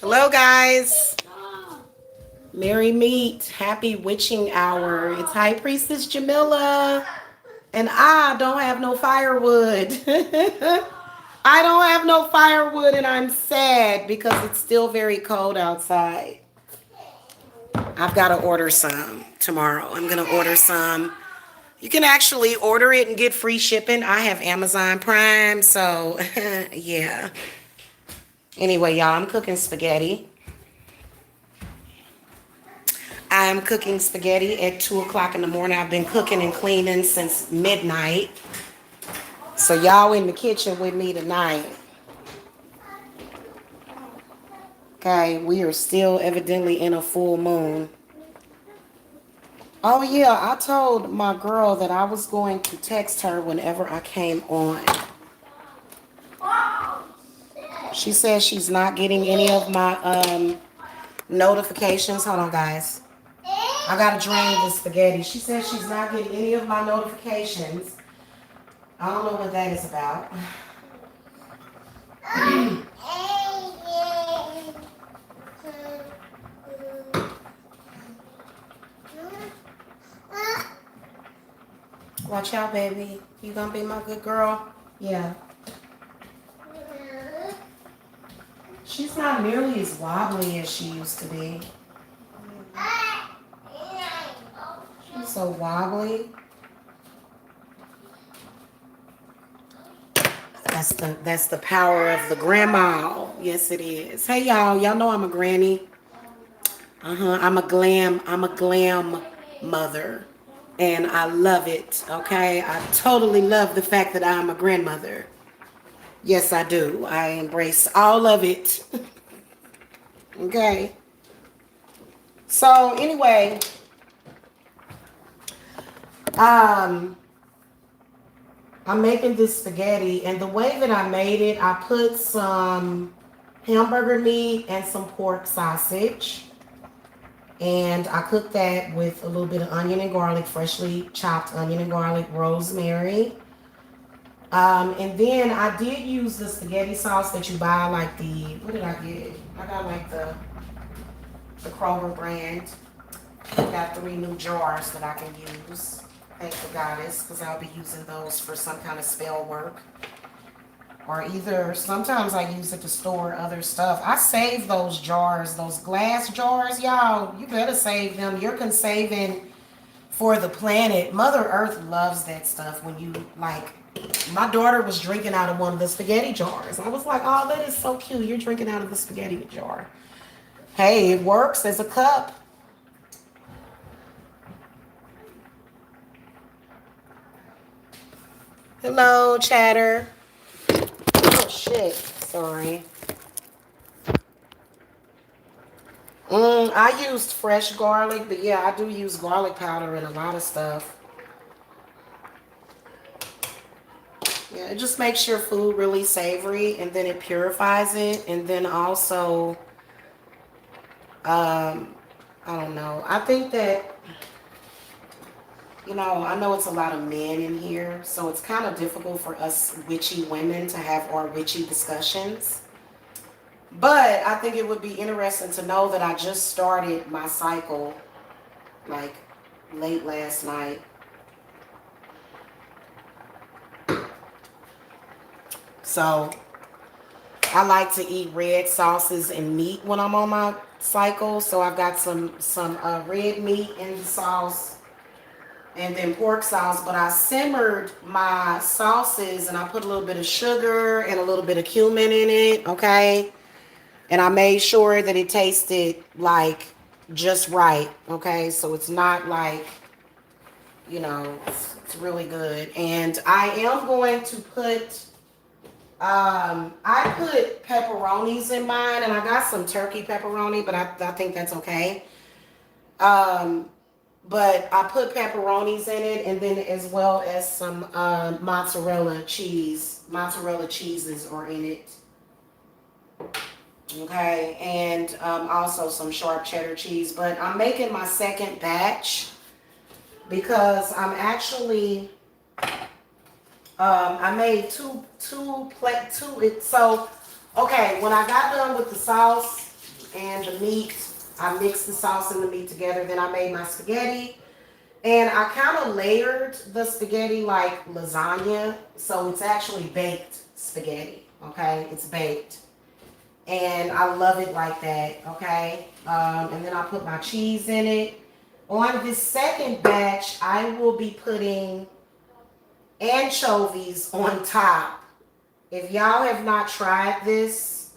Hello, guys. Merry meet. Happy witching hour. It's High Priestess Jamila. And I don't have no firewood. I don't have no firewood, and I'm sad because it's still very cold outside. I've got to order some tomorrow. I'm going to order some. You can actually order it and get free shipping. I have Amazon Prime, so yeah. Anyway, y'all, I'm cooking spaghetti. I'm cooking spaghetti at 2 o'clock in the morning. I've been cooking and cleaning since midnight. So y'all in the kitchen with me tonight. Okay, we are still evidently in a full moon. Oh yeah, I told my girl that I was going to text her whenever I came on. She says she's not getting any of my notifications. Hold on, guys. I gotta drain the spaghetti. She says she's not getting any of my notifications. I don't know what that is about. Watch out, baby. You gonna be my good girl? Yeah. She's not nearly as wobbly as she used to be. She's so wobbly. That's the power of the grandma. Yes, it is. Hey, y'all. Y'all know I'm a granny. I'm a glam mother. And I love it. Okay. I totally love the fact that I'm a grandmother. Yes, I do. I embrace all of it. Okay. So anyway, um, I'm making this spaghetti, and the way that I made it, I put some hamburger meat and some pork sausage. And I cooked that with a little bit of onion and garlic, freshly chopped onion and garlic, rosemary. And then I did use the spaghetti sauce that you buy, like what did I get? I got like the Kroger brand. I got 3 new jars that I can use. Thank the goddess, because I'll be using those for some kind of spell work. Or either sometimes I use it to store other stuff. I save those jars, those glass jars, y'all. You better save them. You're consaving for the planet. Mother Earth loves that stuff. When you like, my daughter was drinking out of one of the spaghetti jars. I was like, oh, that is so cute. You're drinking out of the spaghetti jar. Hey, it works as a cup. Hello, chatter. Oh, shit. Sorry. I used fresh garlic, but yeah, I do use garlic powder in a lot of stuff. Yeah, it just makes your food really savory, and then it purifies it, and then also, I don't know. I think that, I know it's a lot of men in here, so it's kind of difficult for us witchy women to have our witchy discussions. But I think it would be interesting to know that I just started my cycle like late last night. So I like to eat red sauces and meat when I'm on my cycle. So I've got some red meat in the sauce and then pork sauce. But I simmered my sauces and I put a little bit of sugar and a little bit of cumin in it. Okay. And I made sure that it tasted like just right. Okay. So it's not like, it's really good. And I am going to put, I put pepperonis in mine, and I got some turkey pepperoni, but I think that's okay. Um, but I put pepperonis in it, and then as well as some mozzarella cheese. Mozzarella cheeses are in it. Okay, and also some sharp cheddar cheese. But I'm making my second batch because I'm actually I made two. So okay, when I got done with the sauce, and the meat. I mixed the sauce and the meat together. Then I made my spaghetti. And I kind of layered the spaghetti like lasagna. So it's actually baked spaghetti. Okay? It's baked. And I love it like that. Okay? And then I put my cheese in it. On this second batch, I will be putting anchovies on top. If y'all have not tried this,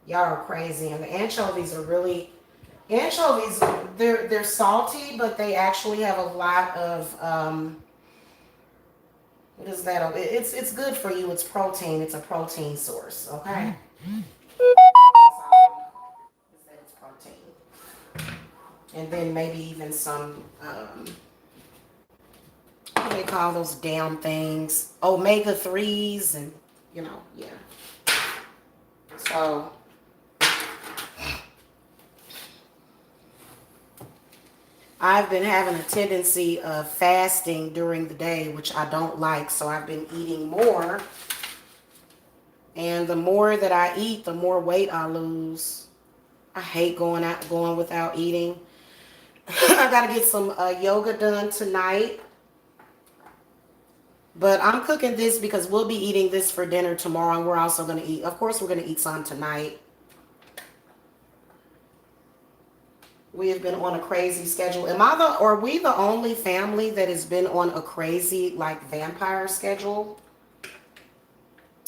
y'all are crazy. And the anchovies are really anchovies. They're salty, but they actually have a lot of what is that? It's good for you. It's protein. It's a protein source. Okay. That's all I know, is that it's protein. And then maybe even some what do they call those damn things? Omega 3s and yeah. So I've been having a tendency of fasting during the day, which I don't like. So I've been eating more. And the more that I eat, the more weight I lose. I hate going without eating. I got to get some yoga done tonight. But I'm cooking this because we'll be eating this for dinner tomorrow. And we're also going to eat. Of course, we're going to eat some tonight. We have been on a crazy schedule. Are we the only family that has been on a crazy, like, vampire schedule?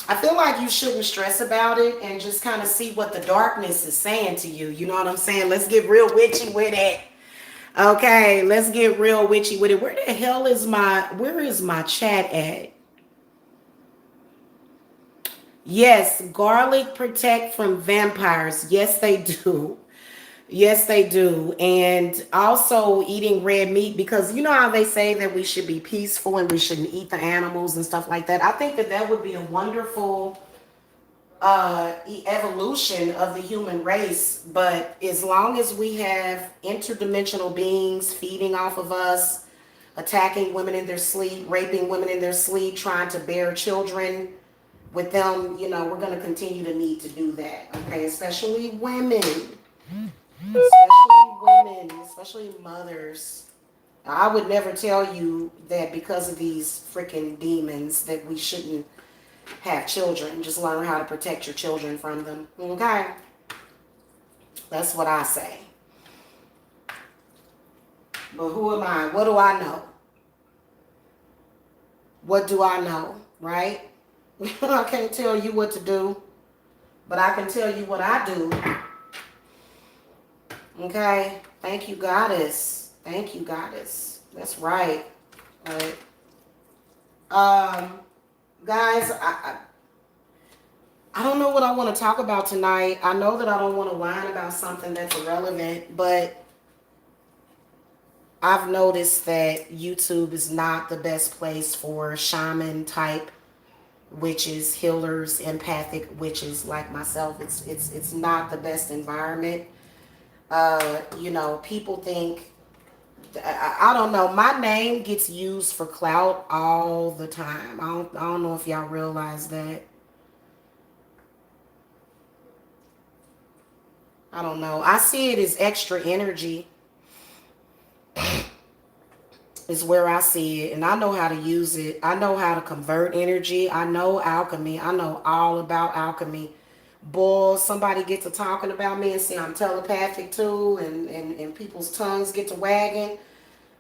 I feel like you shouldn't stress about it and just kind of see what the darkness is saying to you. You know what I'm saying? Let's get real witchy with it. Okay, let's get real witchy with it. Where is my chat at? Yes, garlic protect from vampires. Yes, they do. Yes, they do. And also eating red meat, because you know how they say that we should be peaceful and we shouldn't eat the animals and stuff like that. I think that would be a wonderful evolution of the human race. But as long as we have interdimensional beings feeding off of us, attacking women in their sleep, raping women in their sleep, trying to bear children with them, we're going to continue to need to do that. Okay, especially women. Especially mothers. I would never tell you that because of these freaking demons that we shouldn't have children. Just learn how to protect your children from them. Okay? That's what I say. But who am I? What do I know? What do I know? Right? I can't tell you what to do, but I can tell you what I do. Okay? Thank you, Goddess. Thank you, Goddess. That's right. Right. Guys, I don't know what I want to talk about tonight. I know that I don't want to whine about something that's irrelevant, but I've noticed that YouTube is not the best place for shaman type witches, healers, empathic witches like myself. It's not the best environment. People think, I don't know, my name gets used for clout all the time. I don't know if y'all realize that. I don't know. I see it as extra energy is where I see it. And I know how to use it. I know how to convert energy. I know alchemy. I know all about alchemy. Boy, somebody get to talking about me and see I'm telepathic too, and people's tongues get to wagging.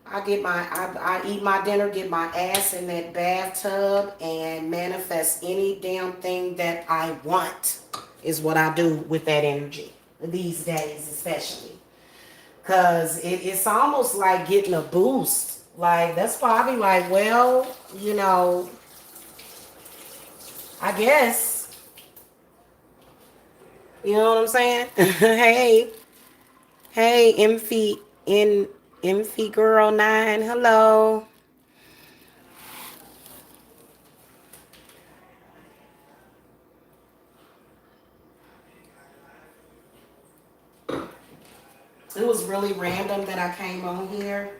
I eat my dinner, get my ass in that bathtub, and manifest any damn thing that I want is what I do with that energy these days, especially. Because it's almost like getting a boost. Like, that's why I be like, well, I guess. You know what I'm saying? Hey, Emphy Girl 9, hello. It was really random that I came on here.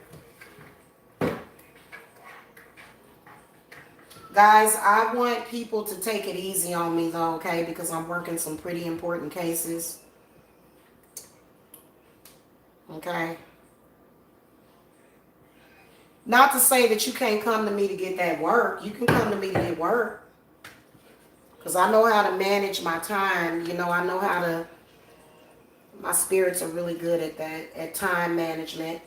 Guys, I want people to take it easy on me though, okay? Because I'm working some pretty important cases. Okay? Not to say that you can't come to me to get that work. You can come to me to get work. Because I know how to manage my time. You know, I know how to, my spirits are really good at that, at time management.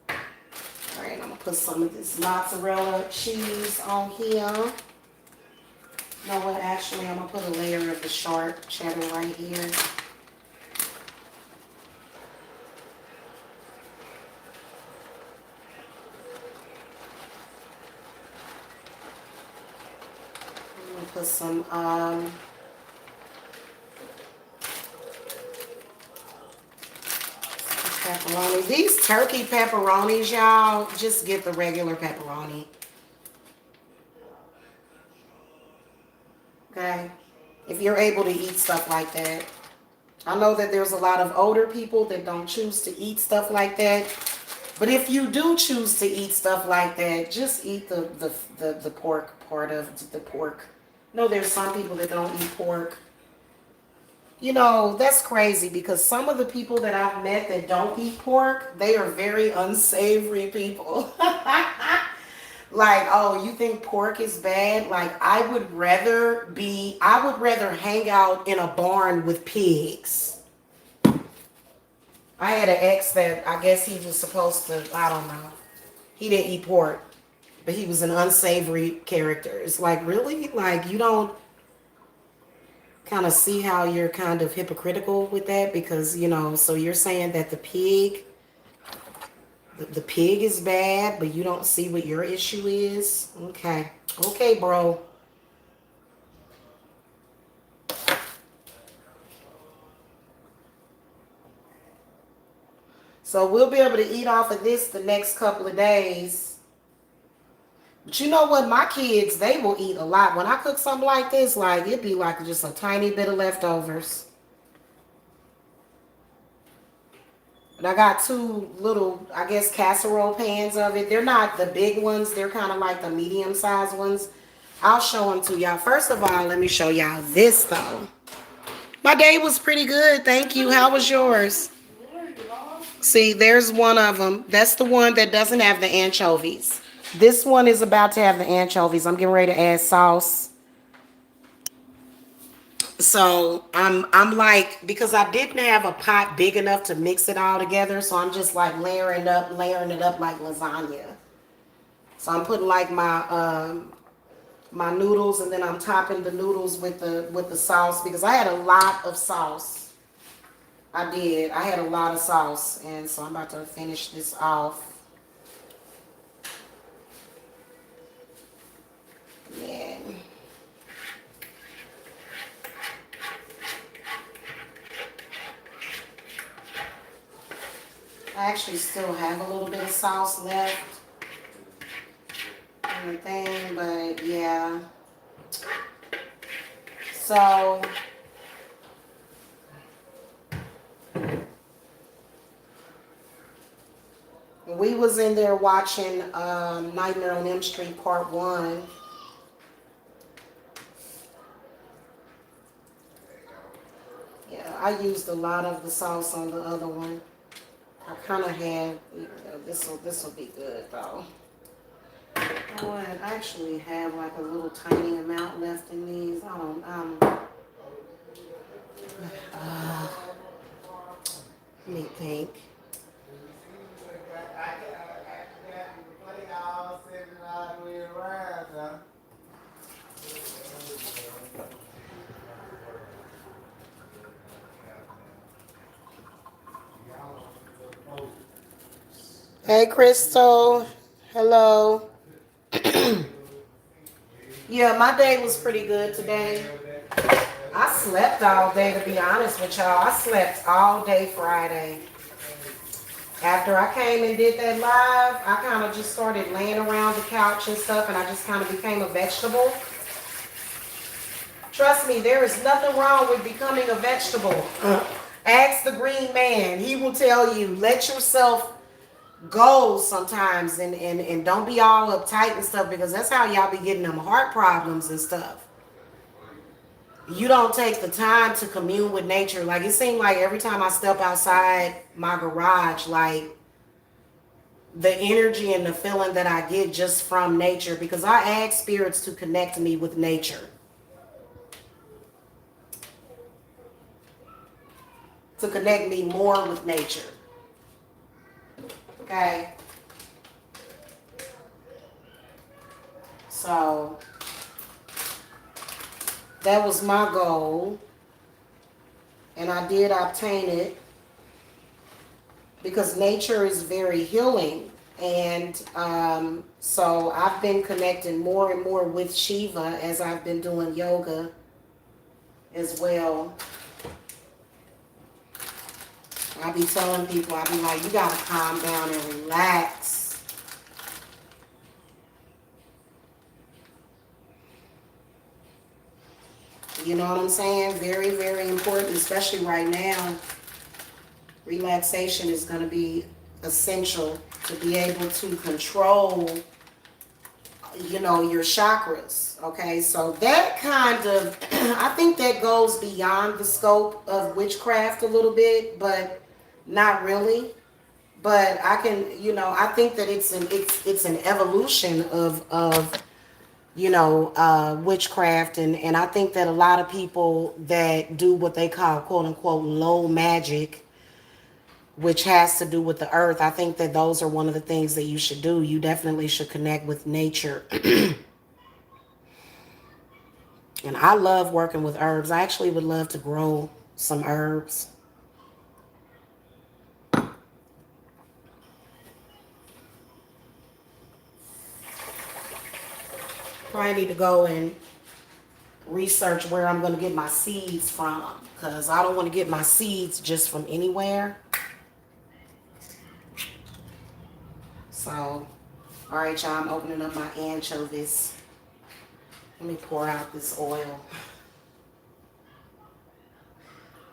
All right, I'm going to put some of this mozzarella cheese on here. You know what, actually, I'm going to put a layer of the sharp cheddar right here. I'm going to put some pepperoni. These turkey pepperonis, y'all, just get the regular pepperoni. Okay? If you're able to eat stuff like that. I know that there's a lot of older people that don't choose to eat stuff like that. But if you do choose to eat stuff like that, just eat the pork part of the pork. No, there's some people that don't eat pork. You know, that's crazy because some of the people that I've met that don't eat pork, they are very unsavory people. Like, oh, you think pork is bad? Like, I would rather hang out in a barn with pigs. I had an ex that I guess he was supposed to, I don't know. He didn't eat pork, but he was an unsavory character. It's like, really? Like, you don't kind of see how you're kind of hypocritical with that? Because, you know, so you're saying that the pig is bad, but you don't see what your issue is? Okay. Okay, bro. So we'll be able to eat off of this the next couple of days. But you know what? My kids, they will eat a lot. When I cook something like this, like it'd be like just a tiny bit of leftovers. And I got two little, I guess, casserole pans of it. They're not the big ones. They're kind of like the medium-sized ones. I'll show them to y'all. First of all, let me show y'all this, though. My day was pretty good. Thank you. How was yours? See, there's one of them. That's the one that doesn't have the anchovies. This one is about to have the anchovies. I'm getting ready to add sauce. So I'm like, because I didn't have a pot big enough to mix it all together, so I'm just like layering it up like lasagna. So I'm putting like my noodles, and then I'm topping the noodles with the sauce because I had a lot of sauce. I did. I had a lot of sauce, and so I'm about to finish this off. Yeah. I actually still have a little bit of sauce left in the thing, but yeah. So we was in there watching Nightmare on Elm Street Part 1. Yeah, I used a lot of the sauce on the other one. I kind of had, you know, this will be good though. You know what? I actually have like a little tiny amount left in these. Let me think. Hey, Crystal. Hello. Yeah, my day was pretty good today. I slept all day, to be honest with y'all. I slept all day Friday. After I came and did that live, I kind of just started laying around the couch and stuff, and I just kind of became a vegetable. Trust me, there is nothing wrong with becoming a vegetable. Ask the green man. He will tell you, let yourself go sometimes and don't be all uptight and stuff, because that's how y'all be getting them heart problems and stuff. you don't take the time to commune with nature. Like it seemed like every time I step outside my garage, like the energy and the feeling that I get just from nature, because I ask spirits to connect me with nature, to connect me more with nature. Okay. So that was my goal, and I did obtain it because nature is very healing. And so I've been connecting more and more with Shiva as I've been doing yoga as well. I be telling people, I be like, you gotta calm down and relax. You know what I'm saying? Very, very important, especially right now. Relaxation is going to be essential to be able to control, your chakras. Okay, so that kind of, I think that goes beyond the scope of witchcraft a little bit, but not really. But I can, I think that it's an evolution of witchcraft, and I think that a lot of people that do what they call quote unquote low magic, which has to do with the earth, I think that those are one of the things that you should do. You definitely should connect with nature. And I love working with herbs. I actually would love to grow some herbs. Probably need to go and research where I'm going to get my seeds from, because I don't want to get my seeds just from anywhere. So, all right, y'all, I'm opening up my anchovies. Let me pour out this oil.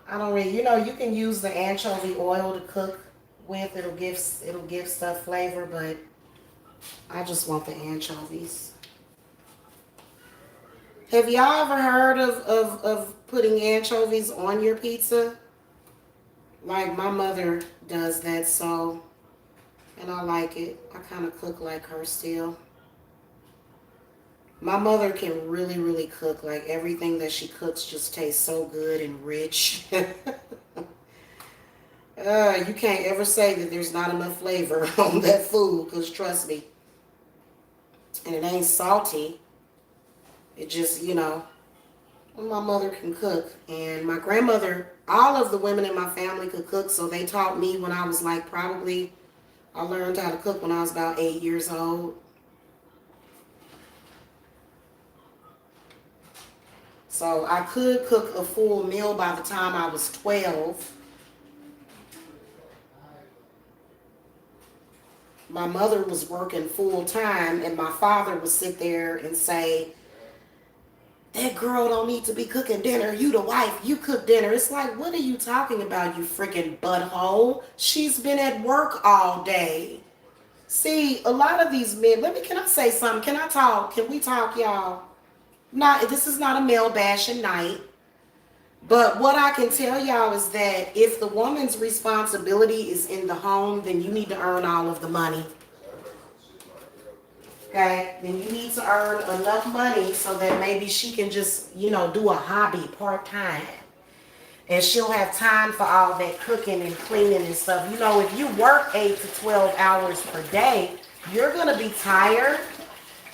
I don't really, you can use the anchovy oil to cook with. It'll give stuff flavor, but I just want the anchovies. Have y'all ever heard of putting anchovies on your pizza? Like my mother does that, so, and I like it. I kind of cook like her still. My mother can really, really cook. Like everything that she cooks just tastes so good and rich. You can't ever say that there's not enough flavor on that food, because trust me. And it ain't salty. It just, my mother can cook. And my grandmother, all of the women in my family could cook, so they taught me when I was like probably, I learned how to cook when I was about 8 years old. So I could cook a full meal by the time I was 12. My mother was working full time, and my father would sit there and say, that girl don't need to be cooking dinner. You the wife, you cook dinner. It's like, what are you talking about, you freaking butthole? She's been at work all day. See, a lot of these men, can I say something? Can I talk? Can we talk, y'all? This is not a male bashing night. But what I can tell y'all is that if the woman's responsibility is in the home, then you need to earn all of the money. Okay? Then you need to earn enough money so that maybe she can just, do a hobby part-time. And she'll have time for all that cooking and cleaning and stuff. If you work 8 to 12 hours per day, you're going to be tired.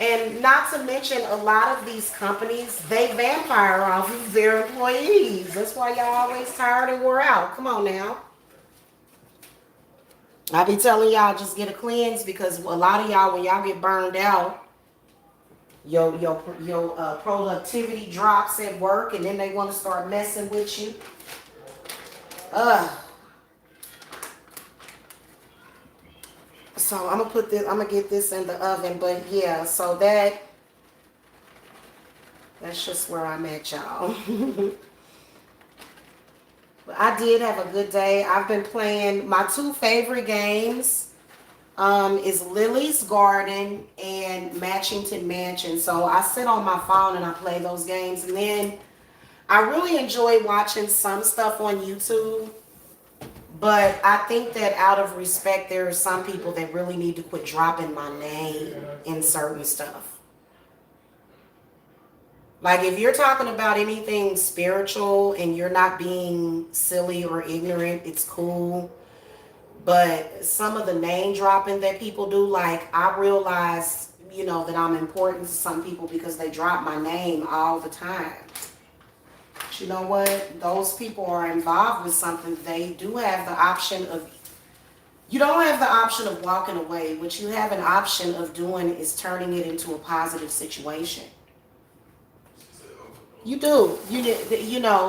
And not to mention, a lot of these companies, they vampire off of their employees. That's why y'all always tired and wore out. Come on now. I be telling y'all, just get a cleanse, because a lot of y'all, when y'all get burned out, your productivity drops at work, and then they want to start messing with you. So I'm gonna get this in the oven, but yeah, so that's just where I'm at, y'all. But I did have a good day. I've been playing my 2 favorite games. Is Lily's Garden and Matchington Mansion. So I sit on my phone and I play those games, and then I really enjoy watching some stuff on YouTube, but I think that out of respect, there are some people that really need to quit dropping my name in certain stuff. Like if you're talking about anything spiritual and you're not being silly or ignorant, it's cool. But some of the name dropping that people do, like I realize, that I'm important to some people because they drop my name all the time. But you know what? Those people are involved with something. They do have the option of, you don't have the option of walking away. What you have an option of doing is turning it into a positive situation. You do.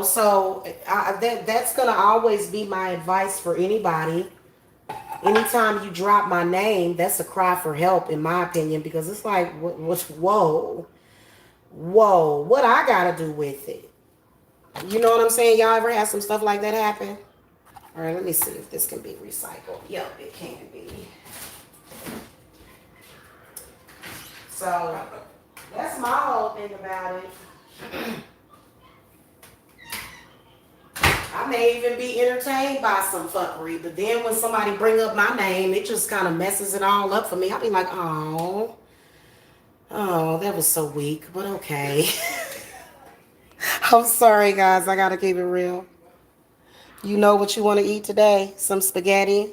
So that's going to always be my advice for anybody. Anytime you drop my name, that's a cry for help, in my opinion, because it's like, whoa, what I got to do with it? You know what I'm saying? Y'all ever had some stuff like that happen? All right, let me see if this can be recycled. Yep, it can be. So that's my whole thing about it. I may even be entertained by some fuckery, but then when somebody bring up my name, it just kind of messes it all up for me. I'll be like, oh, that was so weak, but okay. I'm sorry, guys. I gotta keep it real. You know what you want to eat today? Some spaghetti.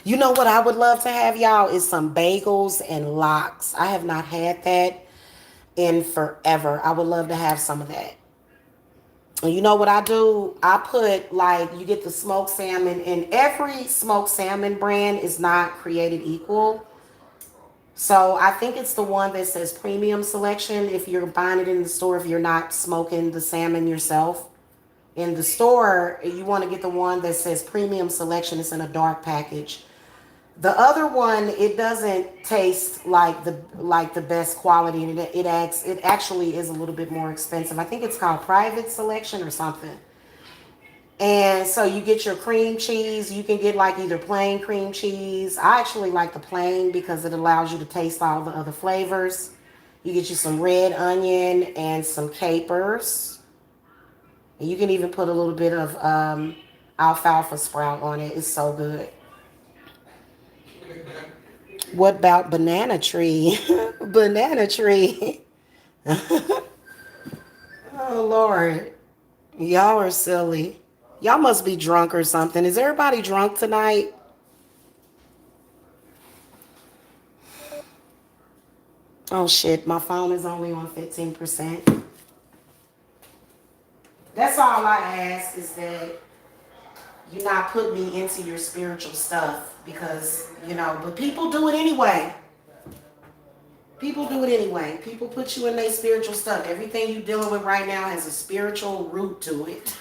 You know what I would love to have, y'all, is some bagels and lox. I have not had that in forever. I would love to have some of that. And you know what I do? I put, like, you get the smoked salmon, and every smoked salmon brand is not created equal. So I think it's the one that says premium selection if you're buying it in the store, if you're not smoking the salmon yourself. In the store, you want to get the one that says premium selection. It's in a dark package. The other one, it doesn't taste like the best quality, and it actually is a little bit more expensive. I think it's called private selection or something. And so you get your cream cheese. You can get like either plain cream cheese. I actually like the plain because it allows you to taste all the other flavors. You get you some red onion and some capers. And you can even put a little bit of alfalfa sprout on it. It's so good. What about banana tree? Banana tree. Oh, Lord. Y'all are silly. Y'all must be drunk or something. Is everybody drunk tonight? Oh, shit. My phone is only on 15%. That's all I ask, is that you not put me into your spiritual stuff because, but people do it anyway. People do it anyway. People put you in their spiritual stuff. Everything you're dealing with right now has a spiritual root to it.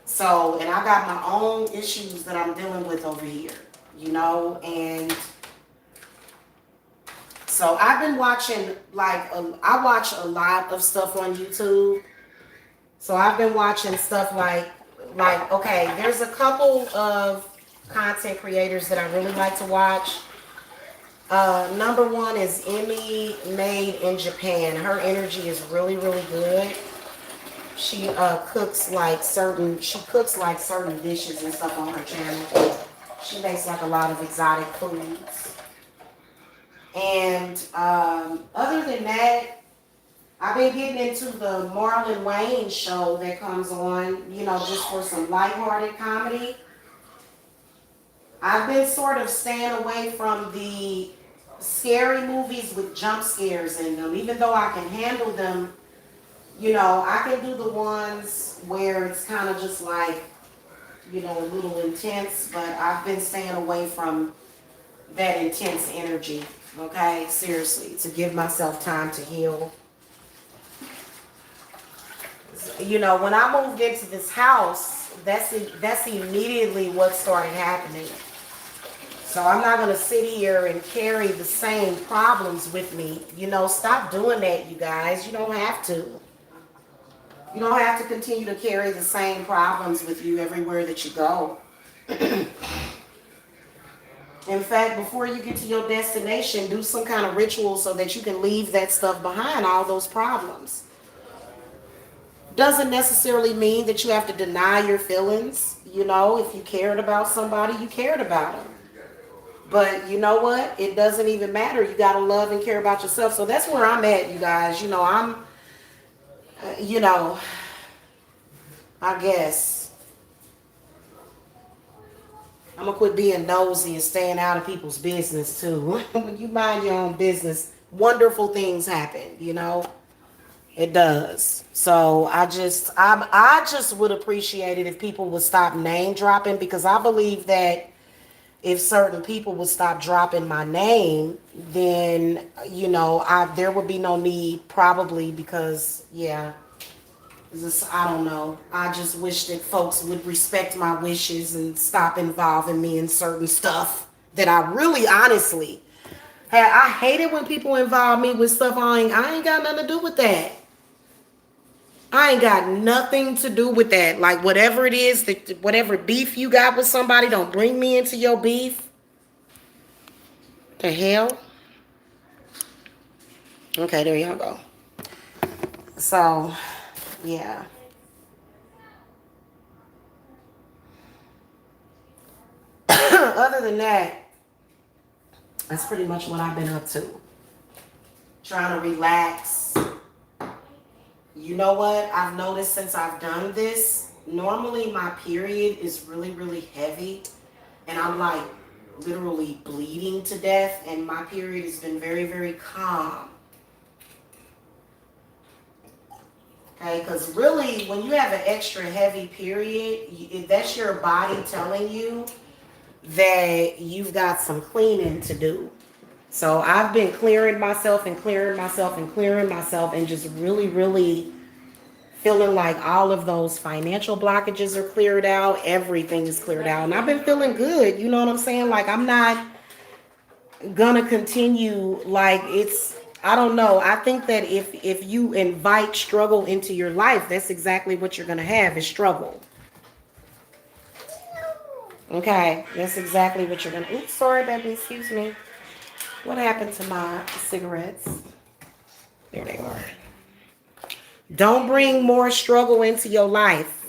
So, and I got my own issues that I'm dealing with over here, and so I've been watching, I watch a lot of stuff on YouTube. So I've been watching stuff okay, there's a couple of content creators that I really like to watch. Number one is Emmy Made in Japan. Her energy is really, really good. She cooks certain dishes and stuff on her channel. She makes like a lot of exotic foods. And other than that, I've been getting into the Marlon Wayne show that comes on, just for some lighthearted comedy. I've been sort of staying away from the scary movies with jump scares in them, even though I can handle them. I can do the ones where it's kind of just like, a little intense, but I've been staying away from that intense energy, okay? Seriously, to give myself time to heal. When I moved into this house, that's immediately what started happening. So I'm not going to sit here and carry the same problems with me. Stop doing that, you guys. You don't have to. You don't have to continue to carry the same problems with you everywhere that you go. In fact, before you get to your destination, do some kind of ritual so that you can leave that stuff behind, all those problems. Doesn't necessarily mean that you have to deny your feelings. You know, if you cared about somebody, you cared about them. But you know what? It doesn't even matter. You got to love and care about yourself. So that's where I'm at, you guys. You know, you know, I guess I'm going to quit being nosy and staying out of people's business too. When you mind your own business, wonderful things happen, you know? It does. So I just would appreciate it if people would stop name dropping, because I believe that if certain people would stop dropping my name, then you know there would be no need, probably, because yeah, I don't know. I just wish that folks would respect my wishes and stop involving me in certain stuff that I really honestly. Hey, I hate it when people involve me with stuff I ain't got nothing to do with that. I ain't got nothing to do with that. Like whatever it is, that whatever beef you got with somebody, don't bring me into your beef. The hell? Okay, there y'all go. So, yeah. Other than that, that's pretty much what I've been up to. Trying to relax. You know what? I've noticed since I've done this, normally my period is really, really heavy. And I'm like literally bleeding to death. And my period has been very, very calm. Okay, because really, when you have an extra heavy period, that's your body telling you that you've got some cleaning to do. So I've been clearing myself and clearing myself and clearing myself, and just really, really feeling like all of those financial blockages are cleared out. Everything is cleared out. And I've been feeling good. You know what I'm saying? Like I'm not gonna continue like it's, I don't know. I think that if you invite struggle into your life, that's exactly what you're gonna have, is struggle. Okay, that's exactly what you're gonna. Oops, sorry, baby. Excuse me. What happened to my cigarettes? There they are. Don't bring more struggle into your life.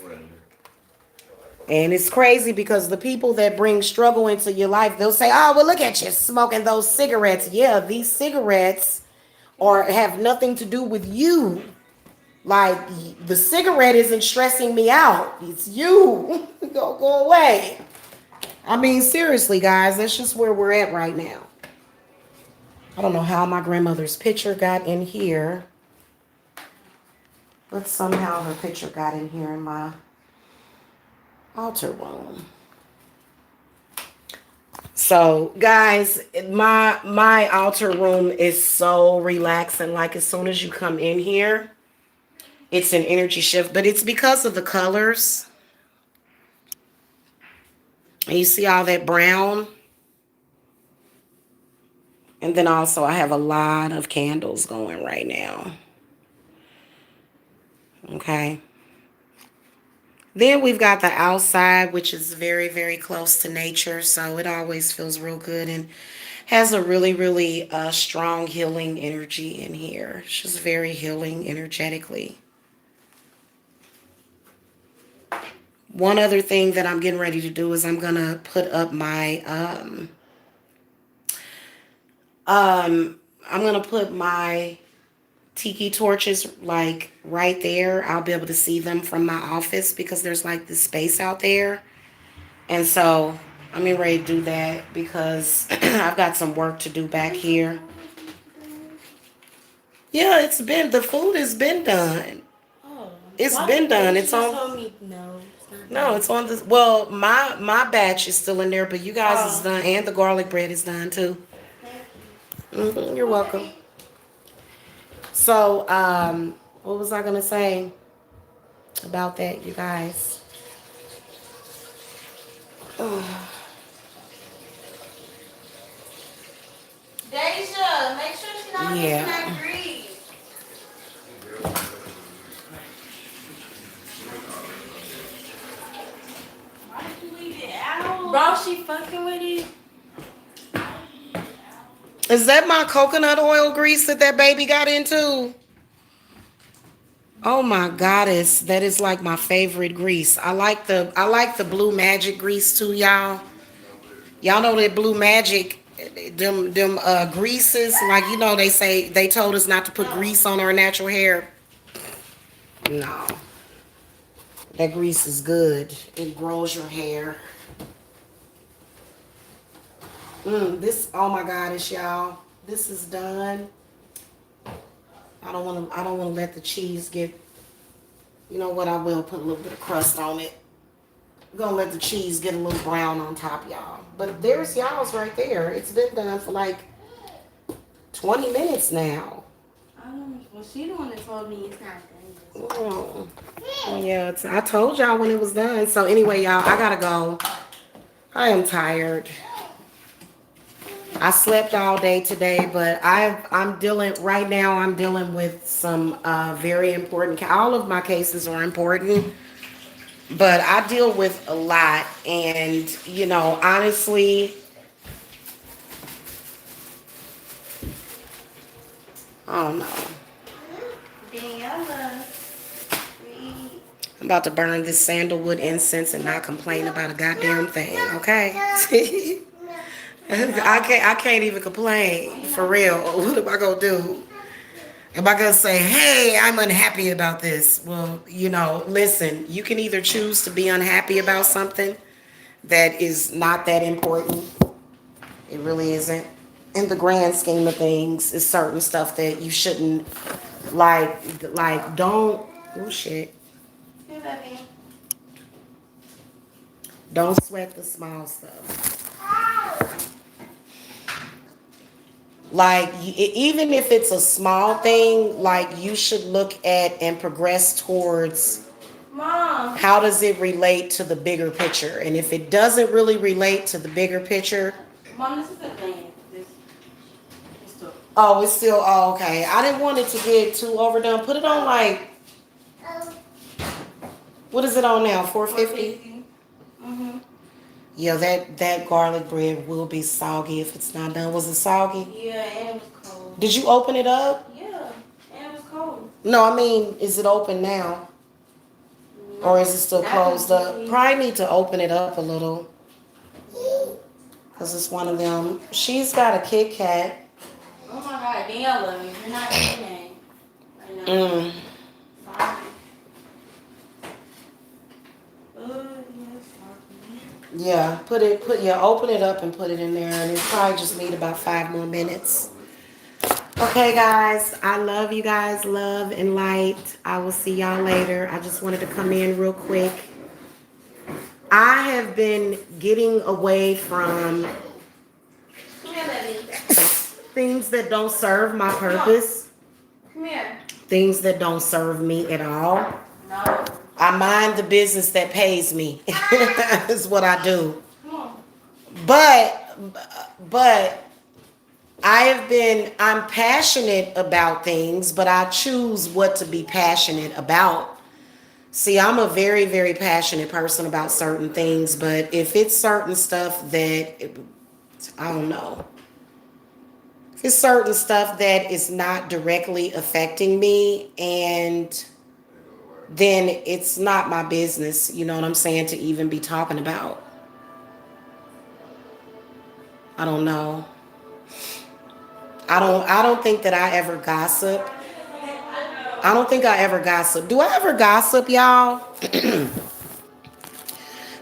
And it's crazy because the people that bring struggle into your life, they'll say, "Oh, well, look at you smoking those cigarettes." Yeah, these cigarettes have nothing to do with you. Like the cigarette isn't stressing me out. It's you. Go away. I mean, seriously, guys, that's just where we're at right now. I don't know how my grandmother's picture got in here, but somehow her picture got in here in my altar room. So, guys, my altar room is so relaxing. Like as soon as you come in here, it's an energy shift, but it's because of the colors. And you see all that brown? And then also I have a lot of candles going right now. Okay. Then we've got the outside, which is very, very close to nature. So it always feels real good and has a really, really strong healing energy in here. It's just very healing energetically. One other thing that I'm getting ready to do is I'm going to put up my, I'm going to put my tiki torches like right there. I'll be able to see them from my office because there's like this space out there. And so I'm getting ready to do that because I've got some work to do back here. Yeah, the food has been done. It's been done. It's on. No, it's on the. Well, my batch is still in there, but you guys is done, and the garlic bread is done too. You're welcome. So, what was I gonna say about that, you guys? Deja, make sure she's not missing that grease. Why did you leave it out? Bro, she fucking with it. Is that my coconut oil grease that baby got into? Oh my goddess, that is like my favorite grease. I like the Blue Magic grease too, y'all. Y'all know that Blue Magic, them greases, like they say they told us not to put grease on our natural hair. No, that grease is good. It grows your hair. This, oh my goddess, y'all. This is done. I don't wanna let the cheese get, you know what, I will put a little bit of crust on it. I'm gonna let the cheese get a little brown on top, y'all. But there's y'all's right there. It's been done for like 20 minutes now. I don't know. Well, she the one that told me it's not dangerous. Oh, yeah, I told y'all when it was done. So anyway, y'all, I gotta go. I am tired. I slept all day today, but I'm dealing right now. I'm dealing with some very important. All of my cases are important, but I deal with a lot, and honestly, I don't know. Daniela, read. I'm about to burn this sandalwood incense and not complain about a goddamn thing. Okay. I can't even complain for real. What am I gonna do? Am I gonna say, hey, I'm unhappy about this? Well, listen, you can either choose to be unhappy about something that is not that important. It really isn't. In the grand scheme of things, is certain stuff that you shouldn't like don't oh shit. Here, baby. Don't sweat the small stuff. Like even if it's a small thing, like you should look at and progress towards Mom. how does it relate to the bigger picture. And if it doesn't really relate to the bigger picture, Mom, this is the thing. This too. oh, it's still, oh, okay. I didn't want it to get too overdone. Put it on like, what is it on now? 450? Mm-hmm. Yeah, that garlic bread will be soggy if it's not done. Was it soggy? Yeah, and it was cold. Did you open it up? Yeah, and it was cold. No, I mean, is it open now? Or is it still closed up? Probably need to open it up a little. Because it's one of them. She's got a Kit Kat. Oh my God, Daniela, you're not eating right now. Sorry. Yeah, open it up and put it in there. And it probably just need about 5 more minutes. Okay, guys. I love you guys. Love and light. I will see y'all later. I just wanted to come in real quick. I have been getting away from things that don't serve my purpose. Come here. Things that don't serve me at all. No. I mind the business that pays me. Is what I do. Come on. But I'm passionate about things, but I choose what to be passionate about. See, I'm a very, very passionate person about certain things, but if it's certain stuff that, I don't know. If it's certain stuff that is not directly affecting me, and then it's not my business, you know what I'm saying, to even be talking about. I don't know. I don't think that I ever gossip. I don't think I ever gossip. Do I ever gossip, y'all?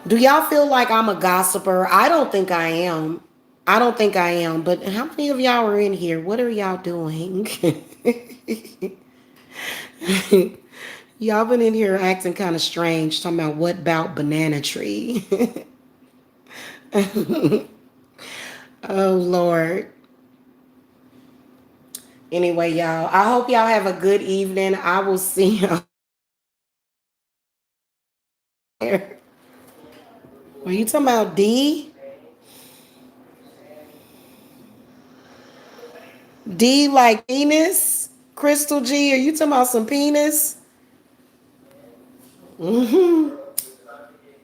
Do y'all feel like I'm a gossiper? I don't think I am. I don't think I am. But how many of y'all are in here? What are y'all doing? Y'all been in here acting kind of strange, talking about what about banana tree? Oh, Lord. Anyway, y'all, I hope y'all have a good evening. I will see y'all there. Are you talking about D? D like penis? Crystal G, are you talking about some penis? Mm-hmm.